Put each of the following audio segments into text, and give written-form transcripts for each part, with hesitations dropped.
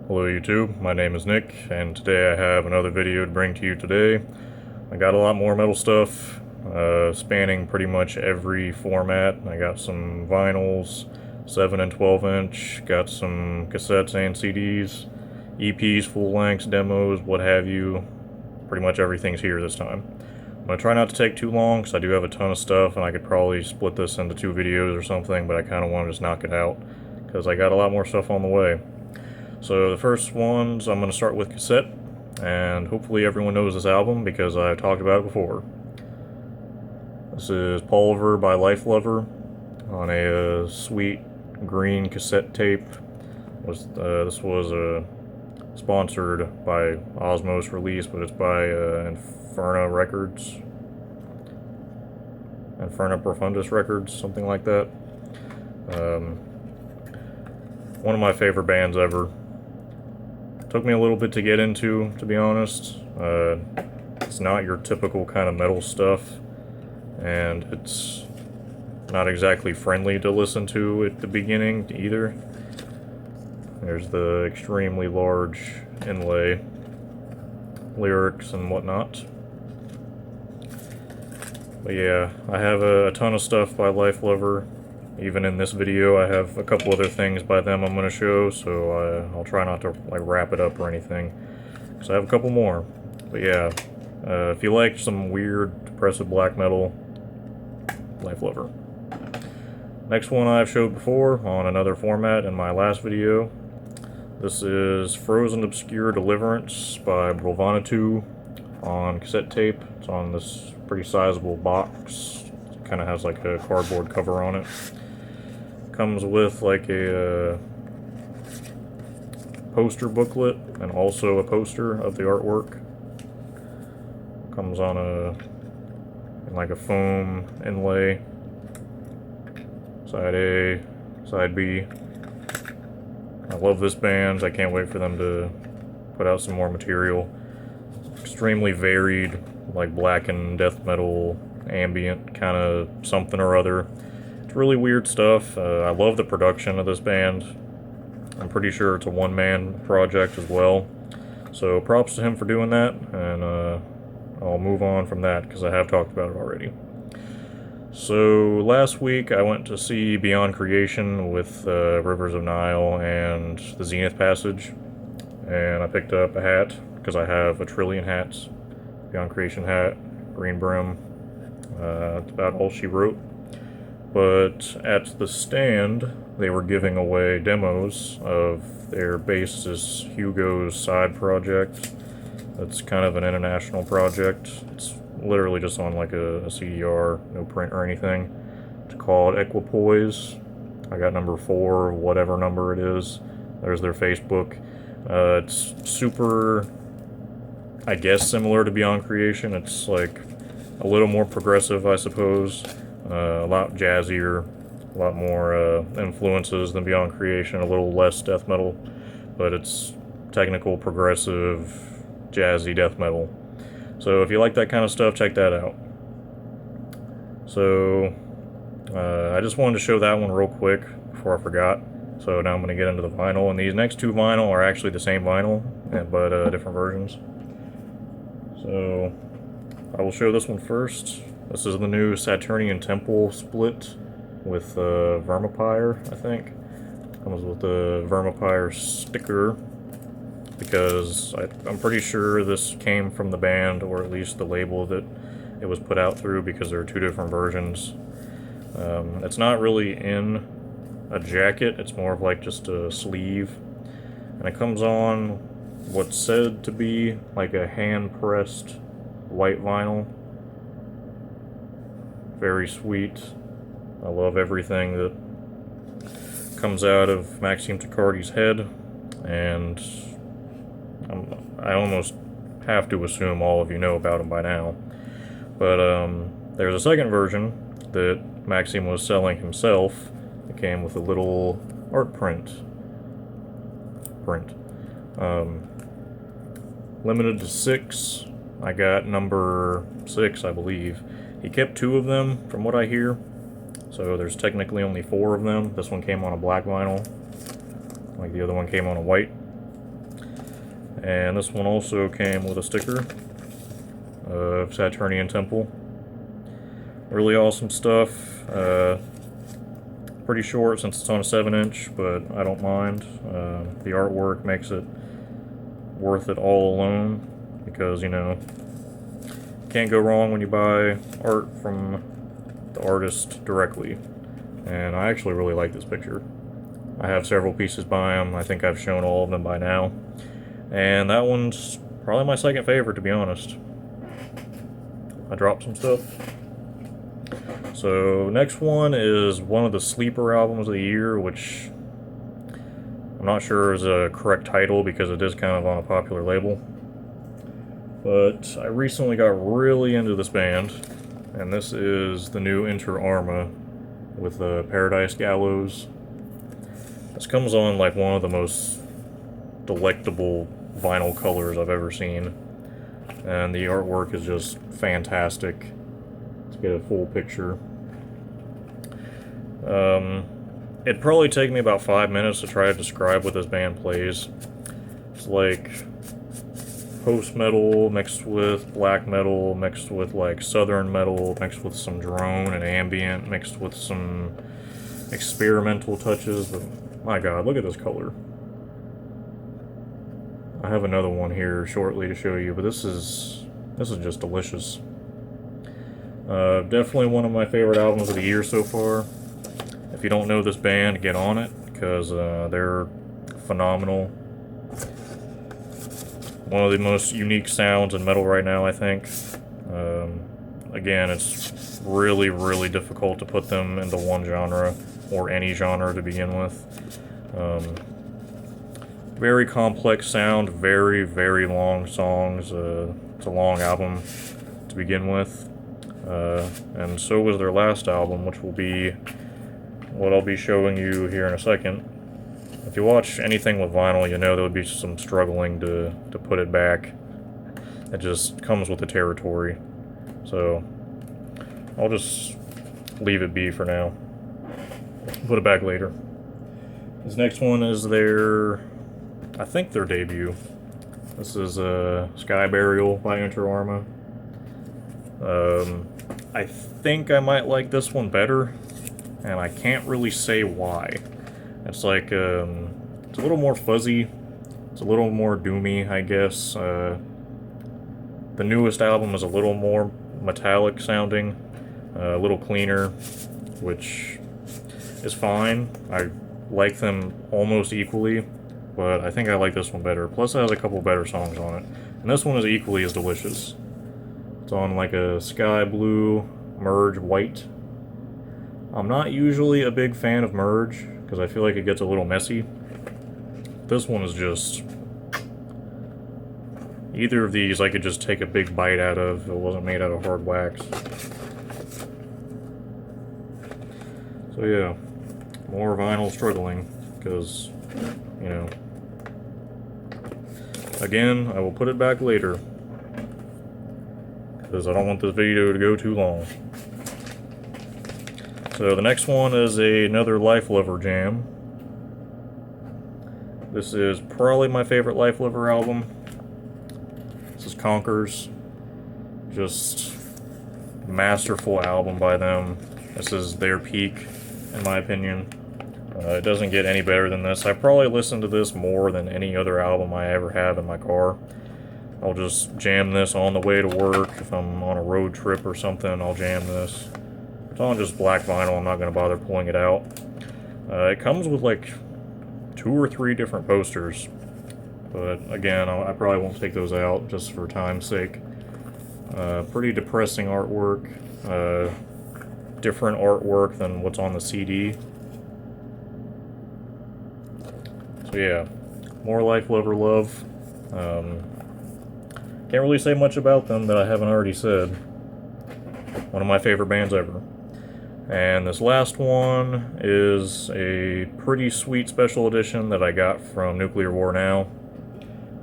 Hello YouTube, my name is Nick, and today I have another video to bring to you today. I got a lot more metal stuff, spanning pretty much every format. I got some vinyls, 7 and 12 inch, got some cassettes and CDs, EPs, full lengths, demos, what have you. Pretty much everything's here this time. I'm going to try not to take too long, because I do have a ton of stuff, and I could probably split this into 2 videos or something, but I kind of want to just knock it out, because I got a lot more stuff on the way. So the first ones, I'm going to start with cassette, and hopefully everyone knows this album because I've talked about it before. This is Pulver by Life Lover on a sweet green cassette tape. This was sponsored by Osmos release, but it's by Inferna Records. Inferna Profundus Records, something like that. One of my favorite bands ever. Took me a little bit to get into, to be honest. It's not your typical kind of metal stuff, and it's not exactly friendly to listen to at the beginning either. There's the extremely large inlay lyrics and whatnot. But yeah, I have a ton of stuff by Life Lover. Even in this video, I have a couple other things by them I'm going to show, so I'll try not to wrap it up or anything, because I have a couple more. But yeah, if you like some weird, depressive black metal, Life Lover. Next one I've showed before on another format in my last video. This is Frozen Obscure Deliverance by Brovana2 on cassette tape. It's on this pretty sizable box. It kind of has like a cardboard cover on it. Comes with like a poster booklet and also a poster of the artwork. Comes on like a foam inlay. Side A, side B. I love this band. I can't wait for them to put out some more material. Extremely varied, like black and death metal, ambient kind of something or other. Really weird stuff. I love the production of this band. I'm pretty sure it's a one-man project as well. So props to him for doing that, and I'll move on from that because I have talked about it already. So last week I went to see Beyond Creation with Rivers of Nile and the Zenith Passage, and I picked up a hat because I have a trillion hats. Beyond Creation hat, green brim. That's about all she wrote. But at the stand, they were giving away demos of their bassist Hugo's side project. It's kind of an international project. It's literally just on like a CDR, no print or anything. It's called Equipoise. I got number 4, whatever number it is. There's their Facebook. It's super, I guess, similar to Beyond Creation. It's like a little more progressive, I suppose. A lot jazzier, a lot more influences than Beyond Creation, a little less death metal, but it's technical, progressive, jazzy death metal. So if you like that kind of stuff, check that out. So I just wanted to show that one real quick before I forgot. So now I'm going to get into the vinyl, and these next 2 vinyl are actually the same vinyl, but different versions. So I will show this one first. This is the new Saturnian Temple split with Vermipire, I think. Comes with the Vermipire sticker, because I'm pretty sure this came from the band, or at least the label that it was put out through, because there are 2 different versions. It's not really in a jacket, it's more of like just a sleeve. And it comes on what's said to be like a hand-pressed white vinyl. Very sweet. I love everything that comes out of Maxime Tacardi's head, and I almost have to assume all of you know about him by now. But there's a second version that Maxime was selling himself. It came with a little art print. Limited to 6. I got number 6, I believe. He kept 2 of them, from what I hear. So there's technically only 4 of them. This one came on a black vinyl, like the other one came on a white. And this one also came with a sticker of Saturnian Temple. Really awesome stuff. Pretty short since it's on a 7-inch, but I don't mind. The artwork makes it worth it all alone, because, you know, can't go wrong when you buy art from the artist directly. And I actually really like this picture. I have several pieces by him. I think I've shown all of them by now. And that one's probably my second favorite, to be honest. I dropped some stuff. So, next one is one of the sleeper albums of the year, which I'm not sure is a correct title because it is kind of on a popular label. But I recently got really into this band, and this is the new Inter Arma with Paradise Gallows. This comes on like one of the most delectable vinyl colors I've ever seen, and the artwork is just fantastic. Let's get a full picture. It'd probably take me about 5 minutes to try to describe what this band plays. It's like post-metal mixed with black metal, mixed with like southern metal, mixed with some drone and ambient, mixed with some experimental touches. But my god, look at this color. I have another one here shortly to show you, but this is just delicious. Definitely one of my favorite albums of the year so far. If you don't know this band, get on it, because they're phenomenal. One of the most unique sounds in metal right now, I think. Again, it's really, really difficult to put them into one genre, or any genre to begin with. Very complex sound, very, very long songs. It's a long album to begin with. And so was their last album, which will be what I'll be showing you here in a second. If you watch anything with vinyl, you know there would be some struggling to put it back. It just comes with the territory. So, I'll just leave it be for now. Put it back later. This next one is I think their debut. This is Sky Burial by Inter Arma. I think I might like this one better, and I can't really say why. It's like, it's a little more fuzzy, it's a little more doomy, I guess. The newest album is a little more metallic sounding, a little cleaner, which is fine. I like them almost equally, but I think I like this one better. Plus it has a couple better songs on it. And this one is equally as delicious. It's on like a sky blue, merge white. I'm not usually a big fan of merge, because I feel like it gets a little messy. This one is just... Either of these I could just take a big bite out of if it wasn't made out of hard wax. So yeah, more vinyl struggling, because, you know... Again, I will put it back later, because I don't want this video to go too long. So the next one is another Life Lover jam. This is probably my favorite Life Lover album. This is Conquers. Just masterful album by them. This is their peak, in my opinion. It doesn't get any better than this. I probably listen to this more than any other album I ever have in my car. I'll just jam this on the way to work. If I'm on a road trip or something, I'll jam this. It's on just black vinyl, I'm not going to bother pulling it out. It comes with like 2 or 3 different posters, but again, I probably won't take those out just for time's sake. Pretty depressing artwork, different artwork than what's on the CD. So yeah, more Life Lover love. Can't really say much about them that I haven't already said. One of my favorite bands ever. And this last one is a pretty sweet special edition that I got from Nuclear War Now.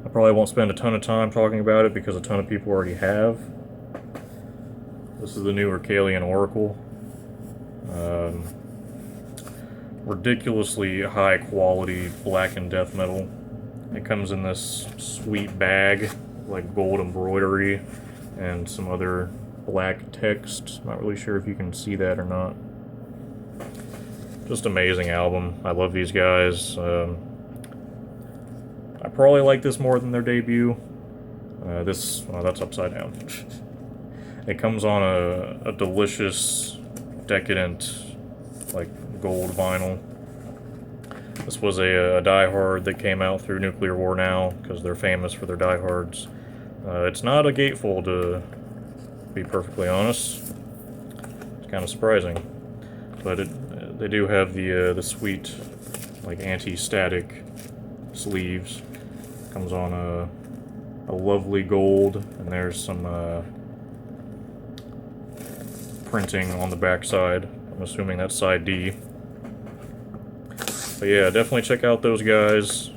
I probably won't spend a ton of time talking about it because a ton of people already have. This is the new Arcalian Oracle. Ridiculously high quality black and death metal. It comes in this sweet bag, like gold embroidery, and some other black text. Not really sure if you can see that or not. Just amazing album. I love these guys. I probably like this more than their debut. That's upside down. It comes on a delicious, decadent, like, gold vinyl. This was a Die Hard that came out through Nuclear War Now, because they're famous for their Die Hards. It's not a gatefold, to be perfectly honest. It's kind of surprising. But they do have the sweet, like, anti-static sleeves. Comes on a lovely gold, and there's some printing on the back side. I'm assuming that's side D. But yeah, definitely check out those guys.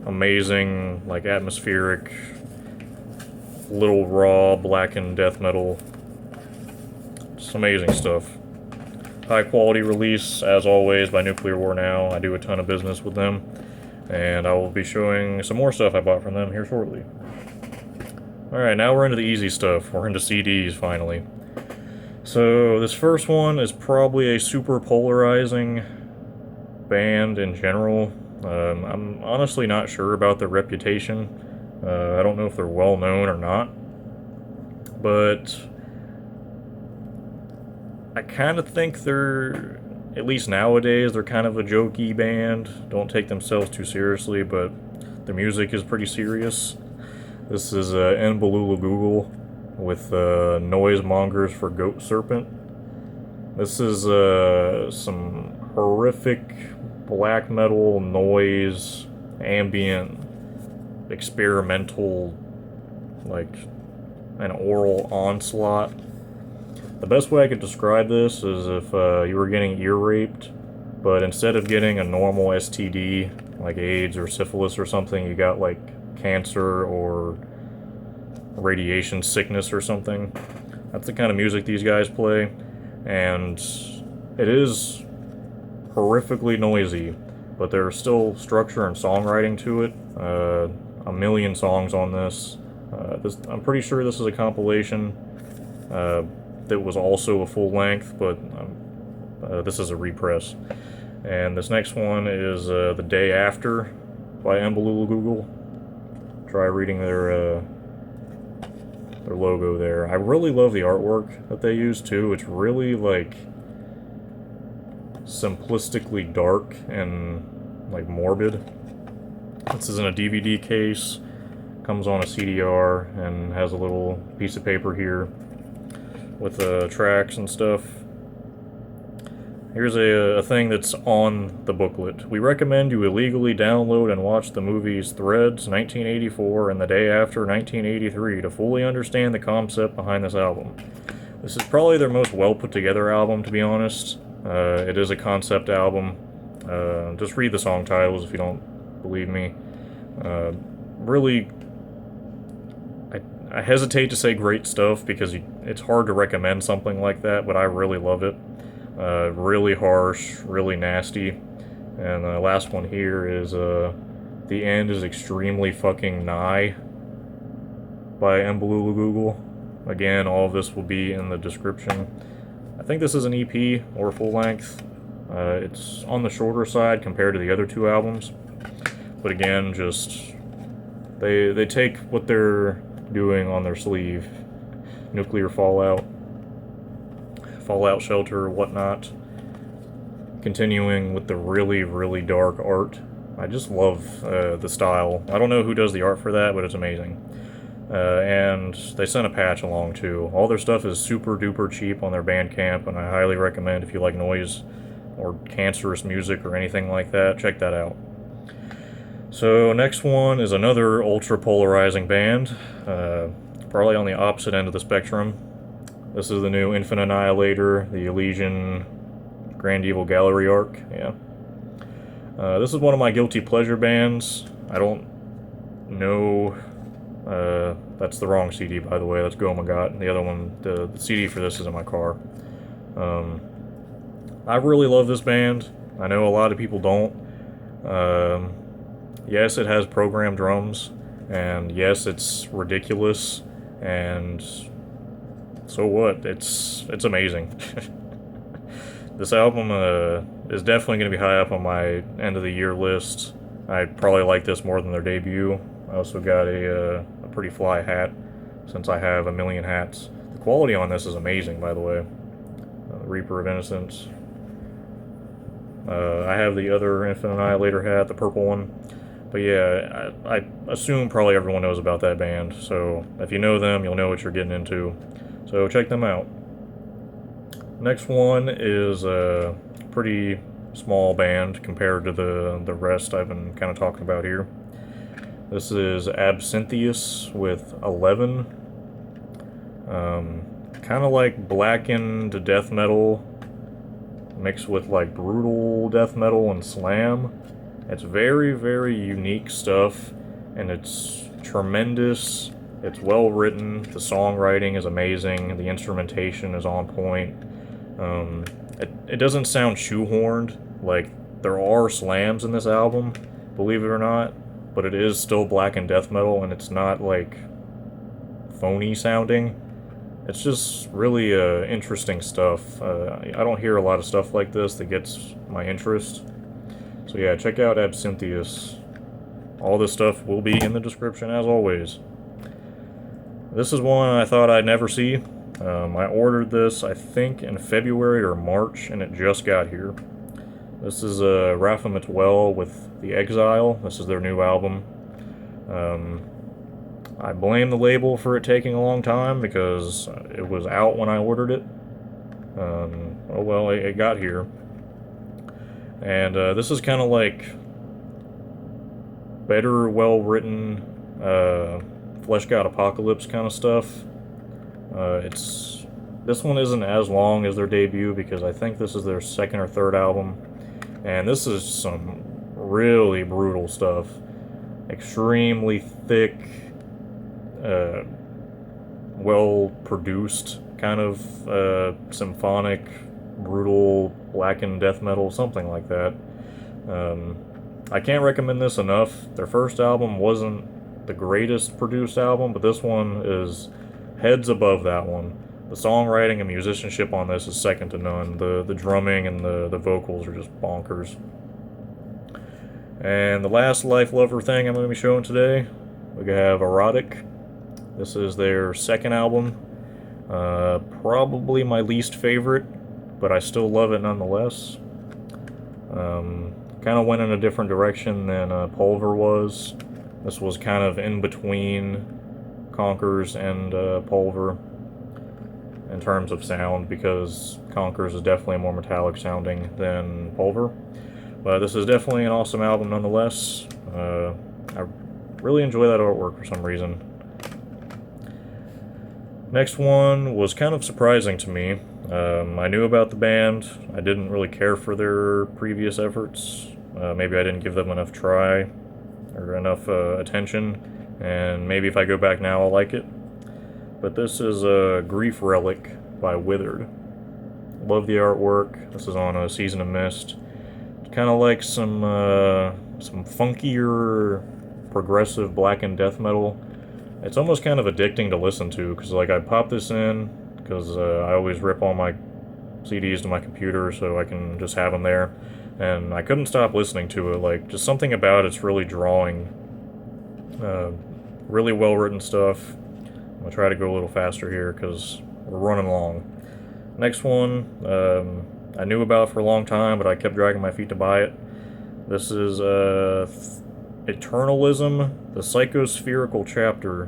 Amazing, like, atmospheric, little raw, blackened death metal. Just amazing stuff. High quality release, as always, by Nuclear War Now. I do a ton of business with them. And I will be showing some more stuff I bought from them here shortly. Alright, now we're into the easy stuff. We're into CDs, finally. So, this first one is probably a super polarizing band in general. I'm honestly not sure about their reputation. I don't know if they're well known or not. But I kind of think they're, at least nowadays, they're kind of a jokey band. Don't take themselves too seriously, but their music is pretty serious. This is Nbululu Google with Noisemongers for Goat Serpent. This is some horrific black metal noise, ambient, experimental, like an oral onslaught. The best way I could describe this is if you were getting ear raped, but instead of getting a normal STD, like AIDS or syphilis or something, you got like cancer or radiation sickness or something. That's the kind of music these guys play, and it is horrifically noisy, but there's still structure and songwriting to it. A million songs on this. I'm pretty sure this is a compilation that was also a full length, but this is a repress. And this next one is The Day After by Nbululu Google. Try reading their logo there. I really love the artwork that they use too. It's really like simplistically dark and like morbid. This is in a DVD case, comes on a CDR, and has a little piece of paper here with tracks and stuff. Here's a thing that's on the booklet. We recommend you illegally download and watch the movies Threads 1984 and The Day After 1983 to fully understand the concept behind this album. This is probably their most well put together album, to be honest. It is a concept album. Just read the song titles if you don't believe me. Really, I hesitate to say great stuff because it's hard to recommend something like that, but I really love it. Really harsh, really nasty. And the last one here is The End is Extremely Fucking Nigh by Nbululu Google. Again, all of this will be in the description. I think this is an EP or full length. It's on the shorter side compared to the other two albums. But again, just they take what they're doing on their sleeve. Nuclear fallout, shelter, whatnot. Continuing with the really, really dark art. I just love the style. I don't know who does the art for that, but it's amazing. And they sent a patch along too. All their stuff is super duper cheap on their Bandcamp, and I highly recommend if you like noise or cancerous music or anything like that, check that out. So next one is another ultra polarizing band, probably on the opposite end of the spectrum. This is the new Infinite Annihilator, the Elysian Grand Evil Gallery Arc. Yeah. This is one of my guilty pleasure bands. I don't know. That's the wrong CD, by the way. That's Gomagot. The other one, the CD for this is in my car. I really love this band. I know a lot of people don't. Yes, it has programmed drums, and yes, it's ridiculous, and so what? It's amazing. This album is definitely going to be high up on my end of the year list. I probably like this more than their debut. I also got a pretty fly hat, since I have a million hats. The quality on this is amazing, by the way. Reaper of Innocence. I have the other Infinite Annihilator hat, the purple one. But yeah, I assume probably everyone knows about that band. So if you know them, you'll know what you're getting into. So check them out. Next one is a pretty small band compared to the rest I've been kind of talking about here. This is Absinthius with 11. Kind of like blackened death metal mixed with like brutal death metal and slam. It's very, very unique stuff, and it's tremendous. It's well written. The songwriting is amazing. The instrumentation is on point. It doesn't sound shoehorned. Like, there are slams in this album, believe it or not, but it is still black and death metal, and it's not like phony sounding. It's just really interesting stuff. I don't hear a lot of stuff like this that gets my interest. So yeah, check out Absinthius. All this stuff will be in the description as always. This is one I thought I'd never see. I ordered this, I think, in February or March, and it just got here. This is Raphael Well with The Exile. This is their new album. I blame the label for it taking a long time because it was out when I ordered it. Oh well, it got here. And this is kind of like better, well-written, fleshed out apocalypse kind of stuff. This one isn't as long as their debut because I think this is their second or third album, and this is some really brutal stuff. Extremely thick, well-produced, kind of symphonic, brutal, blackened death metal, something like that. I can't recommend this enough. Their first album wasn't the greatest produced album, but this one is heads above that one. The songwriting and musicianship on this is second to none. The drumming and the vocals are just bonkers. And the last Life Lover thing I'm going to be showing today, we have Erotic. This is their second album. Probably my least favorite, but I still love it nonetheless. Kind of went in a different direction than Pulver was. This was kind of in between Conkers and Pulver in terms of sound, because Conkers is definitely more metallic sounding than Pulver. But this is definitely an awesome album nonetheless. I really enjoy that artwork for some reason. Next one was kind of surprising to me. I knew about the band. I didn't really care for their previous efforts. Maybe I didn't give them enough try or enough attention, and maybe if I go back now I'll like it. But this is Grief Relic by Withered. Love the artwork. This is on a Season of Mist. Kind of like some funkier, progressive black and death metal. It's almost kind of addicting to listen to, because like I pop this in, because I always rip all my CDs to my computer so I can just have them there, and I couldn't stop listening to it. Like, just something about it's really drawing. Really well written stuff. I'm gonna try to go a little faster here because we're running long. Next one, I knew about for a long time, but I kept dragging my feet to buy it. This is Eternalism, the Psychospherical Chapter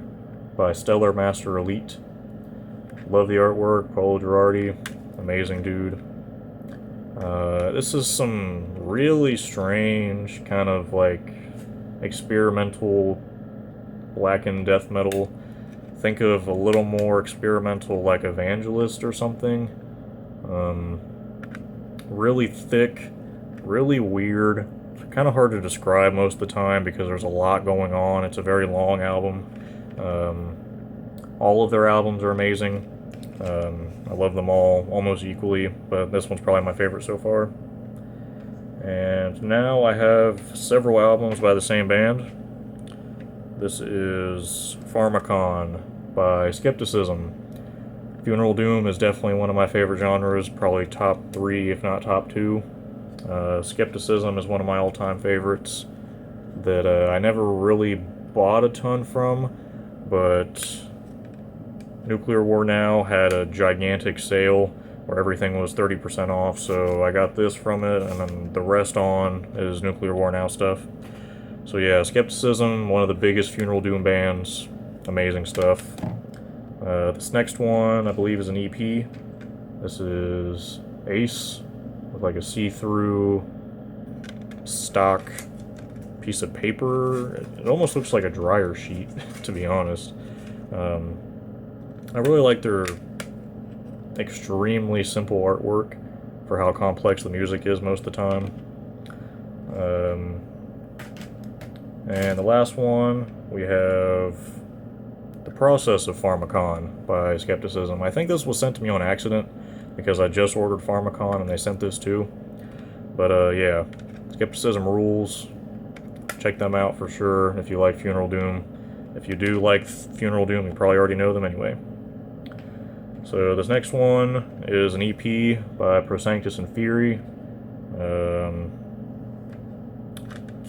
by Stellar Master Elite. Love the artwork, Paolo Girardi, amazing dude. This is some really strange, kind of like experimental black and death metal. Think of a little more experimental, like Evangelist or something. Really thick, really weird. Kind of hard to describe most of the time because there's a lot going on. It's a very long album. All of their albums are amazing. I love them all almost equally, but this one's probably my favorite so far. And now I have several albums by the same band. This is Pharmakon by Skepticism. Funeral Doom is definitely one of my favorite genres, probably top 3 if not top 2. Skepticism is one of my all-time favorites that I never really bought a ton from, but Nuclear War Now had a gigantic sale where everything was 30% off, so I got this from it, and then the rest on is Nuclear War Now stuff. So yeah, Skepticism, one of the biggest Funeral Doom bands, amazing stuff. This next one, I believe, is an EP. This is Ace, with like a see-through stock piece of paper. It almost looks like a dryer sheet, to be honest. I really like their extremely simple artwork for how complex the music is most of the time. And the last one, we have The Process of Pharmakon by Skepticism. I think this was sent to me on accident because I just ordered Pharmakon and they sent this too. But yeah, Skepticism rules. Check them out for sure if you like Funeral Doom. If you do like Funeral Doom, you probably already know them anyway. So this next one is an EP by Prosanctus and Fury.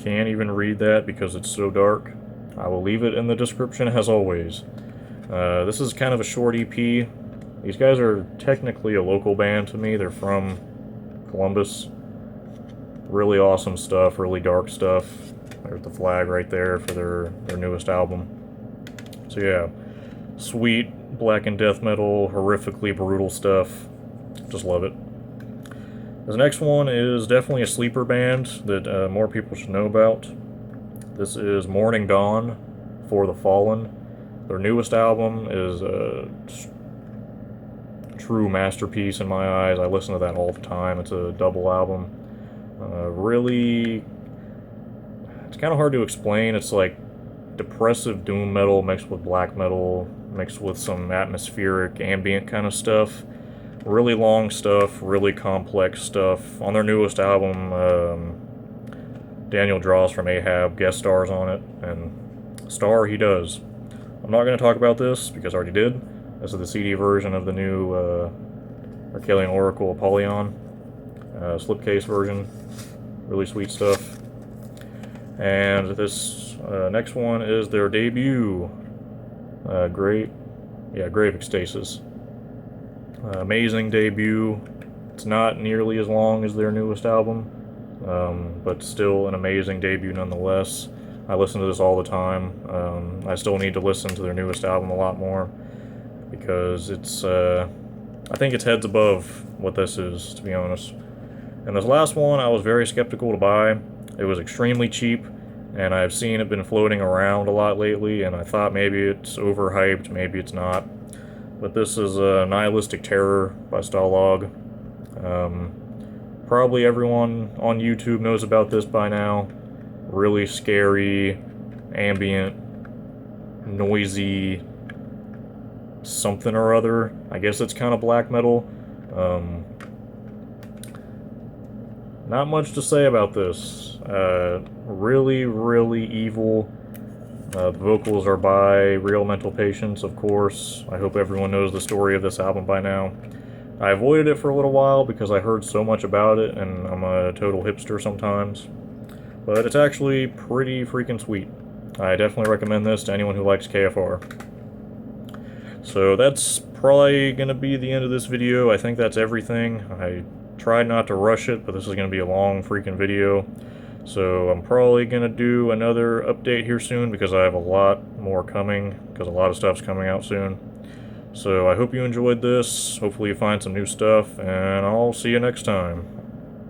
Can't even read that because it's so dark. I will leave it in the description as always. This is kind of a short EP. These guys are technically a local band to me. They're from Columbus. Really awesome stuff, really dark stuff. There's the flag right there for their newest album. So yeah, sweet black and death metal, horrifically brutal stuff. Just love it. This next one is definitely a sleeper band that more people should know about. This is Morning Dawn for the Fallen. Their newest album is a true masterpiece in my eyes. I listen to that all the time. It's a double album. Really, it's kind of hard to explain. It's like depressive doom metal mixed with black metal, mixed with some atmospheric ambient kind of stuff. Really long stuff, really complex stuff. On their newest album, Daniel Draws from Ahab guest stars on it, and star he does. I'm not going to talk about this because I already did. This is the CD version of the new Arcalian Oracle Apollyon slipcase version. Really sweet stuff. And this next one is their debut, Grave Ecstasis. Amazing debut. It's not nearly as long as their newest album, but still an amazing debut nonetheless. I listen to this all the time. I still need to listen to their newest album a lot more because it's, I think it's heads above what this is, to be honest. And this last one I was very skeptical to buy. It was extremely cheap, and I've seen it been floating around a lot lately, and I thought maybe it's overhyped, maybe it's not. But this is Nihilistic Terror by Stalag. Probably everyone on YouTube knows about this by now. Really scary, ambient, noisy, something or other. I guess it's kind of black metal. Not much to say about this. Really, really evil. The vocals are by Real Mental Patients, of course. I hope everyone knows the story of this album by now. I avoided it for a little while because I heard so much about it, and I'm a total hipster sometimes. But it's actually pretty freaking sweet. I definitely recommend this to anyone who likes KFR. So that's probably going to be the end of this video. I think that's everything. I tried not to rush it, but this is going to be a long freaking video. So I'm probably going to do another update here soon because I have a lot more coming, because a lot of stuff's coming out soon. So I hope you enjoyed this. Hopefully you find some new stuff, and I'll see you next time.